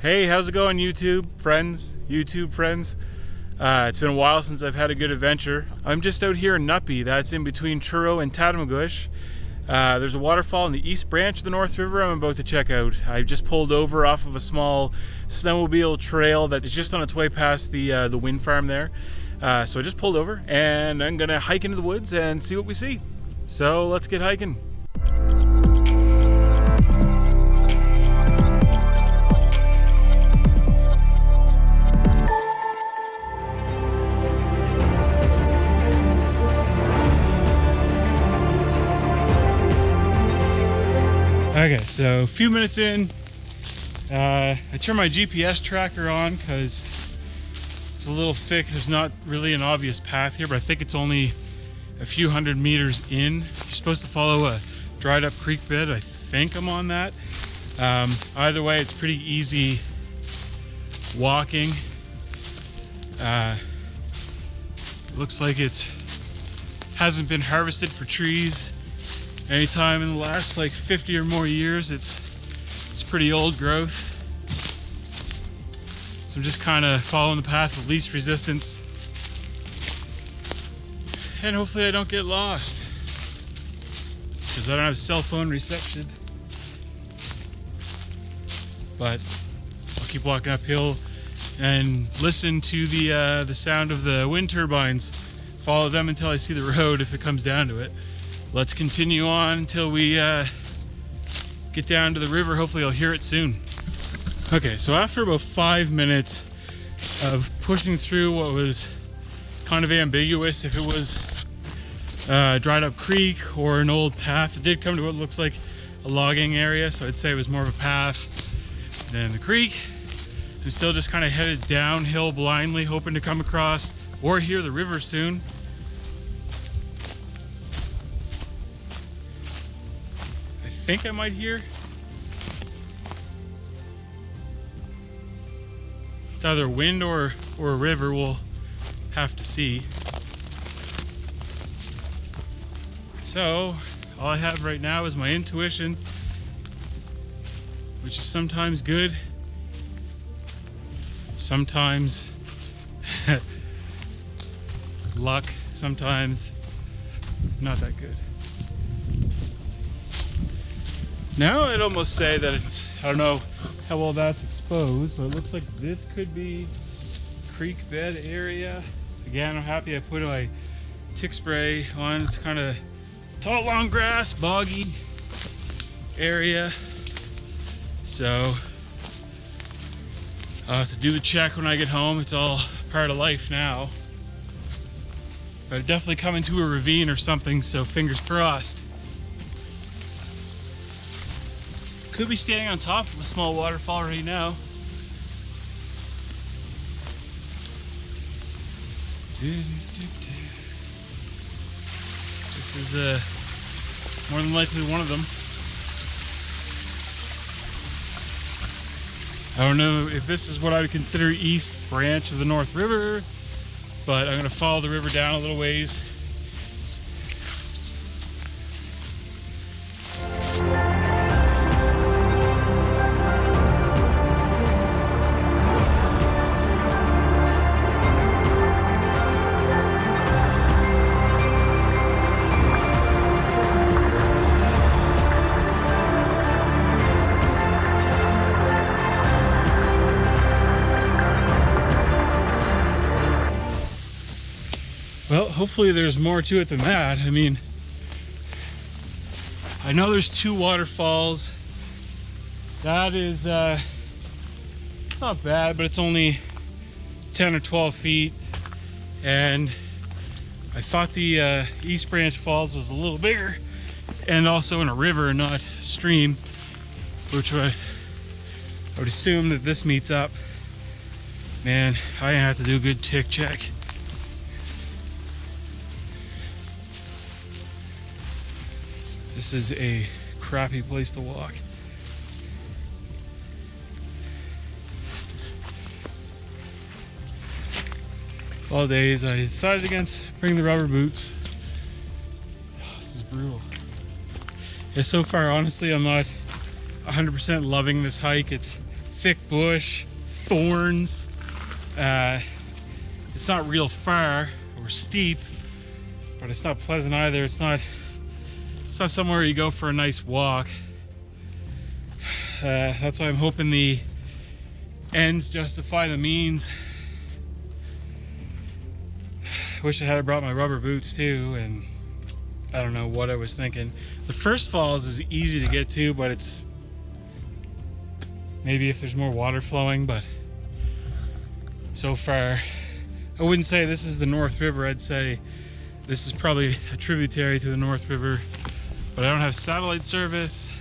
Hey, how's it going, YouTube friends? It's been a while since I've had a good adventure. I'm just out here in Nuttby, that's in between Truro and Tatamagouche. There's a waterfall in the east branch of the North River I'm about to check out. I've just pulled over off of a small snowmobile trail that is just on its way past the wind farm there. So I just pulled over and I'm gonna hike into the woods and see what we see. So let's get hiking. Okay, so a few minutes in, I turned my GPS tracker on because it's a little thick. There's not really an obvious path here, but I think it's only a few hundred meters in. You're supposed to follow a dried up creek bed. I think I'm on that. Either way, it's pretty easy walking. Looks like it hasn't been harvested for trees anytime in the last like 50 or more years. It's pretty old growth. So I'm just kind of following the path of least resistance. And hopefully I don't get lost, because I don't have cell phone reception. But I'll keep walking uphill and listen to the sound of the wind turbines. Follow them until I see the road if it comes down to it. Let's continue on until we get down to the river. Hopefully I'll hear it soon. Okay, so after about 5 minutes of pushing through what was kind of ambiguous if it was a dried up creek or an old path, it did come to what looks like a logging area, so I'd say it was more of a path than the creek. I'm still just kind of headed downhill blindly, hoping to come across or hear the river soon. I think I might hear. It's either wind or a river. We'll have to see. So all I have right now is my intuition, which is sometimes good, sometimes luck, sometimes not that good. Now I'd almost say that it's, I don't know how well that's exposed, but it looks like this could be creek bed area. Again, I'm happy I put my tick spray on. It's kind of tall, long grass, boggy area. So I'll have to do the check when I get home. It's all part of life now. But I've definitely come into a ravine or something, so fingers crossed. Could be standing on top of a small waterfall right now. This is more than likely one of them. I don't know if this is what I would consider east branch of the North River, but I'm going to follow the river down a little ways. Well, hopefully there's more to it than that. I mean, I know there's two waterfalls. That is, it's not bad, but it's only 10 or 12 feet. And I thought the East Branch Falls was a little bigger and also in a river, not a stream, which I would assume that this meets up. Man, I have to do a good tick check. This is a crappy place to walk. All days I decided against bringing the rubber boots. Oh, this is brutal. Yeah, so far, honestly, I'm not 100% loving this hike. It's thick bush, thorns. It's not real far or steep, but it's not pleasant either. It's not somewhere you go for a nice walk. That's why I'm hoping the ends justify the means. Wish I had brought my rubber boots too, and I don't know what I was thinking. The first falls is easy to get to, but it's maybe if there's more water flowing, but so far I wouldn't say this is the North River. I'd say this is probably a tributary to the North River, but I don't have satellite service.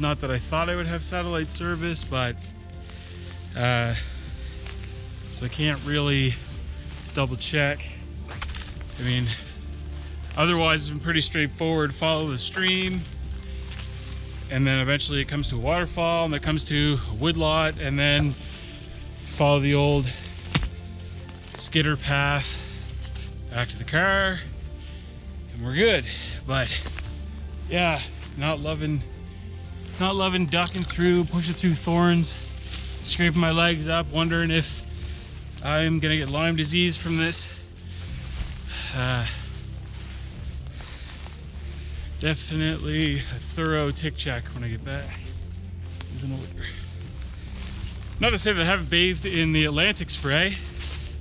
Not that I thought I would have satellite service, but so I can't really double check. I mean, otherwise it's been pretty straightforward. Follow the stream, and then eventually it comes to a waterfall, and it comes to a woodlot, and then follow the old skidder path back to the car, and we're good. But yeah, not loving ducking through, pushing through thorns, scraping my legs up, wondering if I'm gonna get Lyme disease from this. Definitely a thorough tick check when I get back. Not to say that I haven't bathed in the Atlantic spray,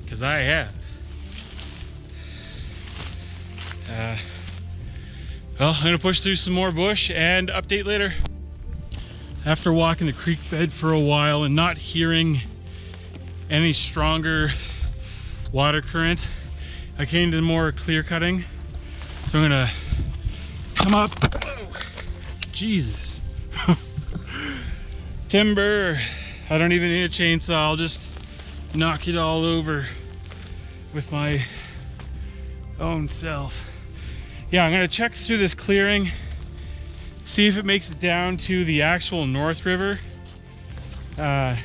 because I have. Well, I'm gonna push through some more bush and update later. After walking the creek bed for a while and not hearing any stronger water currents, I came to more clear cutting. So I'm gonna come up. Oh, Jesus. Timber. I don't even need a chainsaw. I'll just knock it all over with my own self. Yeah, I'm gonna check through this clearing, see if it makes it down to the actual North River. Yeah,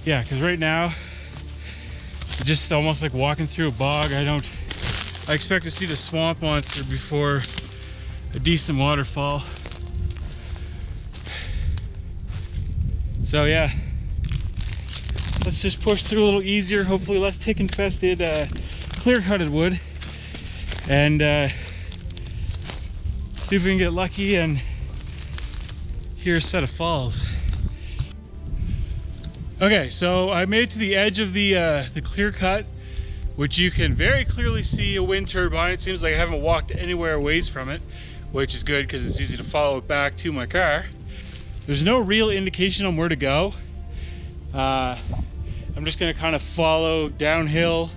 because right now it's just almost like walking through a bog. I expect to see the swamp monster before a decent waterfall. So yeah, let's just push through a little easier, hopefully less tick infested, clear-cutted wood, and see if we can get lucky and hear a set of falls. Okay, so I made it to the edge of the clear cut, which you can very clearly see a wind turbine. It seems like I haven't walked anywhere away from it, which is good because it's easy to follow it back to my car. There's no real indication on where to go. I'm just gonna kind of follow downhill,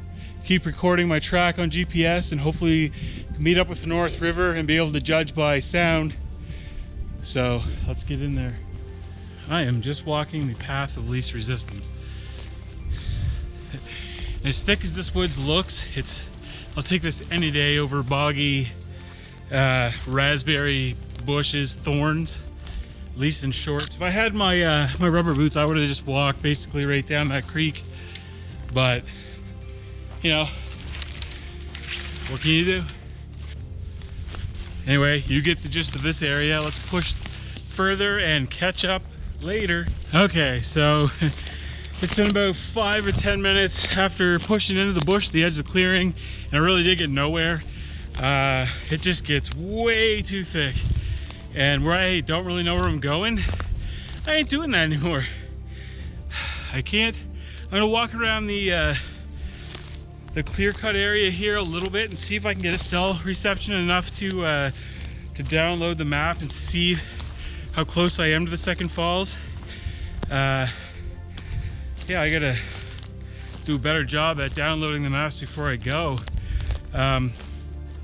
keep recording my track on GPS, and hopefully meet up with the North River and be able to judge by sound. So let's get in there. I am just walking the path of least resistance. As thick as this woods looks, I'll take this any day over boggy raspberry bushes, thorns, at least in shorts. If I had my my rubber boots, I would have just walked basically right down that creek. But you know, what can you do? Anyway, you get the gist of this area. Let's push further and catch up later. Okay, so it's been about 5 or 10 minutes after pushing into the bush, the edge of the clearing, and I really did get nowhere. It just gets way too thick, and where I don't really know where I'm going, I ain't doing that anymore. I can't. I'm gonna walk around the clear cut area here a little bit and see if I can get a cell reception enough to download the map and see how close I am to the second falls. Yeah, I gotta do a better job at downloading the maps before I go.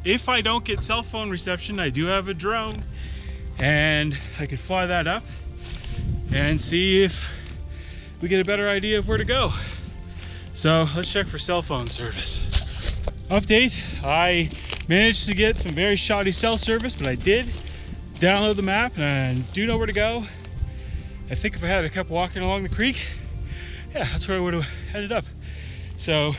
If I don't get cell phone reception, I do have a drone, and I could fly that up and see if we get a better idea of where to go. So let's check for cell phone service. Update, I managed to get some very shoddy cell service, but I did download the map and I do know where to go. I think if I had kept walking along the creek, yeah, that's where I would have ended up. So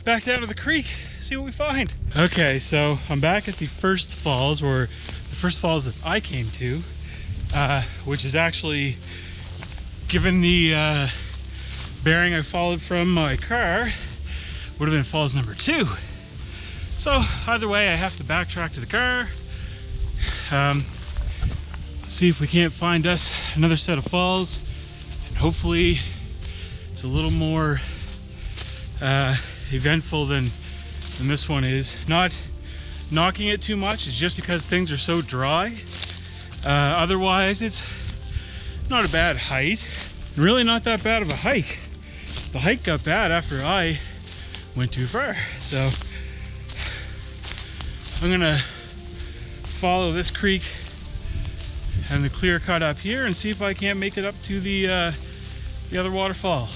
back down to the creek, see what we find. Okay, so I'm back at the first falls, or the first falls that I came to. which is actually, given the bearing I followed from my car, would have been falls number 2. So either way, I have to backtrack to the car, see if we can't find us another set of falls, and hopefully it's a little more eventful than this one is. Not knocking it too much, it's just because things are so dry. Otherwise, it's not a bad height. Really not that bad of a hike. The hike got bad after I went too far. So I'm gonna follow this creek and the clear cut up here and see if I can't make it up to the other waterfall.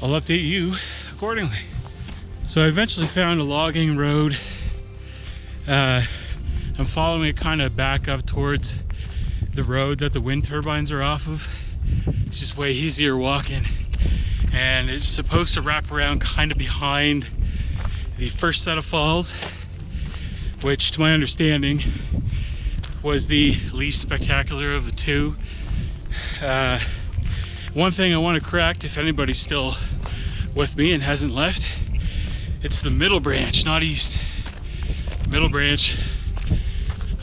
I'll update you accordingly. So I eventually found a logging road. I'm following it kind of back up towards the road that the wind turbines are off of. It's just way easier walking. And it's supposed to wrap around kind of behind the first set of falls, which to my understanding was the least spectacular of the two. One thing I want to correct, if anybody's still with me and hasn't left, it's the middle branch, not east. Middle branch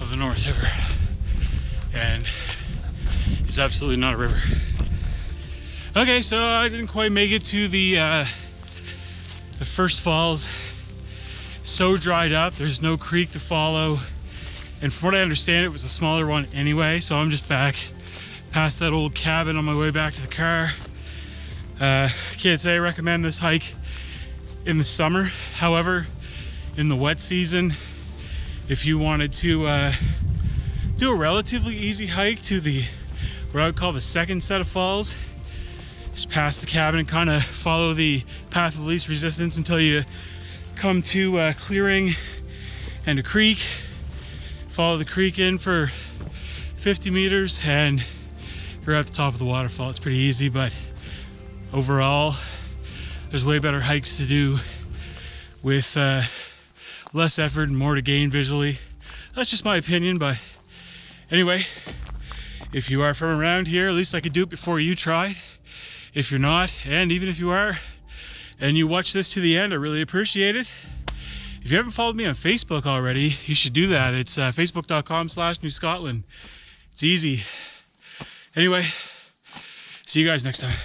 of the North River, and it's absolutely not a river. Okay, so I didn't quite make it to the first falls. So dried up, there's no creek to follow, and from what I understand, it was a smaller one anyway. So I'm just back past that old cabin on my way back to the car. Can't say I recommend this hike in the summer. However, in the wet season, if you wanted to do a relatively easy hike to what I would call the second set of falls, just past the cabin and kind of follow the path of least resistance until you come to a clearing and a creek. Follow the creek in for 50 meters and you're at the top of the waterfall. It's pretty easy, but overall, there's way better hikes to do with less effort and more to gain visually. That's just my opinion, but anyway, if you are from around here, at least I could do it before you tried. If you're not, and even if you are, and you watch this to the end, I really appreciate it. If you haven't followed me on Facebook already, you should do that. It's facebook.com/New Scotland. It's easy. Anyway, see you guys next time.